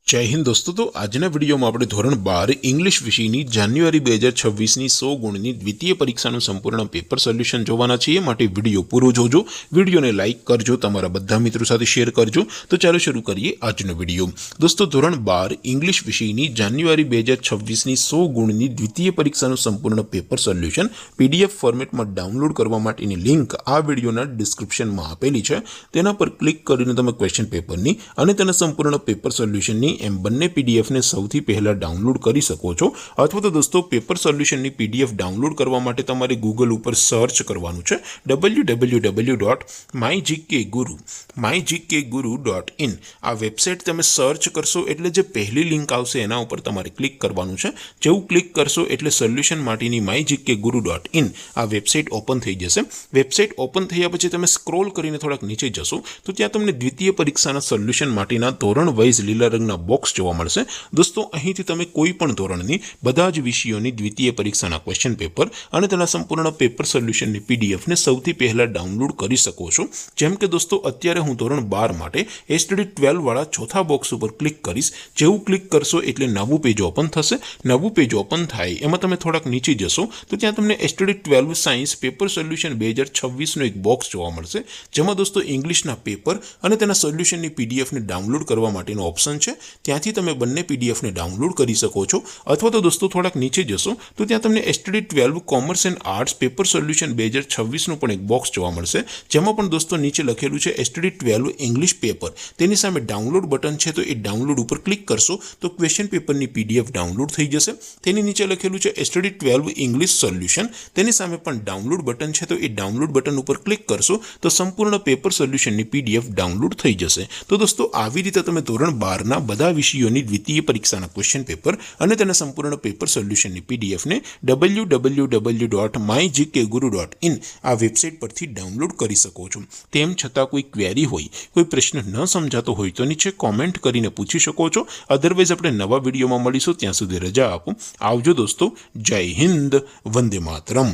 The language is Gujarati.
जय हिंद दोस्तों। तो आजना विडियो में આપણે ધોરણ 12 इंग्लिश વિષયની જાન્યુઆરી 2026 ની 100 ગુણની દ્વિતીય પરીક્ષાનું સંપૂર્ણ પેપર સોલ્યુશન જોવાના છીએ। માટે વિડિયો પૂરો જોજો, વિડિયોને લાઈક કરજો, તમારા બધા મિત્રો સાથે શેર કરજો। તો ચાલો શરૂ કરીએ આજનો વિડિયો। દોસ્તો ધોરણ 12 इंग्लिश વિષયની જાન્યુઆરી 2026 ની 100 ગુણની દ્વિતીય પરીક્ષાનું સંપૂર્ણ પેપર સોલ્યુશન PDF ફોર્મેટમાં ડાઉનલોડ કરવા માટેની લિંક આ વિડિયોના ડિસ્ક્રિપ્શનમાં આપેલી છે। તેના પર ક્લિક કરીને તમે ક્વેશ્ચન પેપરની અને તેના સંપૂર્ણ પેપર સોલ્યુશનની एम बने पीडीएफ ने सौथी पहला डाउनलॉड करी सको छो। अथवा तो दोस्तों पेपर सोल्यूशन नी पीडीएफ डाउनलॉड करवा माटे तमारे गूगल पर सर्च करवानुं छे www.mygkguru.in आ वेबसाइट तमे सर्च करशो एटले जे पहली लिंक आवशे एना उपर तमारे क्लिक करवानुं छे। जेवुं क्लिक करशो एटले सोल्यूशन माटेनी mygkguru.in आ वेबसाइट ओपन थई जशे। वेबसाइट ओपन थया पछी तमे स्क्रॉल करीने थोड़ाक नीचे जशो तो त्यां तमने द्वितीय परीक्षाना सोल्यूशन माटेना धोरण वाइज लीला रंगना बॉक्स जोवा मळशे। दोस्तों અહીંથી તમે કોઈ પણ ધોરણની બધા જ વિષયોની દ્વિતીય પરીક્ષાના ક્વેશ્ચન પેપર અને તેના સંપૂર્ણ પેપર સોલ્યુશનની પીડીએફ ને સૌથી પહેલા ડાઉનલોડ કરી શકો છો। જેમ કે દોસ્તો અત્યારે હું ધોરણ 12 માટે એસટીડી 12 વાળા ચોથા બોક્સ ઉપર ક્લિક કરીશ। જેવું ક્લિક કરશો એટલે નવું પેજ ઓપન થશે। નવું પેજ ઓપન થાય એમાં તમે થોડાક નીચે જશો તો ત્યાં તમને એસટીડી 12 સાયન્સ પેપર સોલ્યુશન 2026 નો એક બોક્સ જોવા મળશે, જેમાં દોસ્તો ઇંગ્લિશના પેપર અને તેના સોલ્યુશનની પીડીએફ ને ડાઉનલોડ કરવા માટેનો ઓપ્શન છે। ત્યાંથી તમે બંને પીડીએફ ને ડાઉનલોડ કરી શકો છો। અથવા તો દોસ્તો થોડાક નીચે જશો તો ત્યાં તમને STD 12 commerce and arts paper solution 2026 નું પણ એક બોક્સ જોવા મળશે, જેમાં પણ દોસ્તો નીચે લખેલું છે એસટીડી 12 ઇંગ્લિશ પેપર। તેની સામે ડાઉનલોડ બટન છે તો એ ડાઉનલોડ ઉપર ક્લિક કરશો તો ક્વેશ્ચન પેપરની પીડીએફ ડાઉનલોડ થઈ જશે। તેની નીચે લખેલું છે એસટીડી 12 ઇંગ્લિશ સોલ્યુશન, તેની સામે પણ ડાઉનલોડ બટન છે તો એ ડાઉનલોડ બટન ઉપર ક્લિક કરશો તો સંપૂર્ણ પેપર સોલ્યુશનની પીડીએફ ડાઉનલોડ થઈ જશે। તો દોસ્તો આવી રીતે તમે ધોરણ 12 ના બધા વિષયોની દ્વિતીય પરીક્ષાના ક્વેશ્ચન પેપર અને તેના સંપૂર્ણ પેપર સોલ્યુશનની પીડીએફ ને www.mygkguru.in આ વેબસાઇટ પરથી ડાઉનલોડ કરી શકો છો। તેમ છતાં કોઈ ક્વેરી હોય, કોઈ પ્રશ્ન ન સમજાતો હોય તો નીચે કોમેન્ટ કરીને પૂછી શકો છો। અધરવાઇઝ આપણે નવા વિડીયોમાં મળીશું, ત્યાં સુધી રજા આપો। આવજો દોસ્તો। જય હિન્દ, વંદે માતરમ।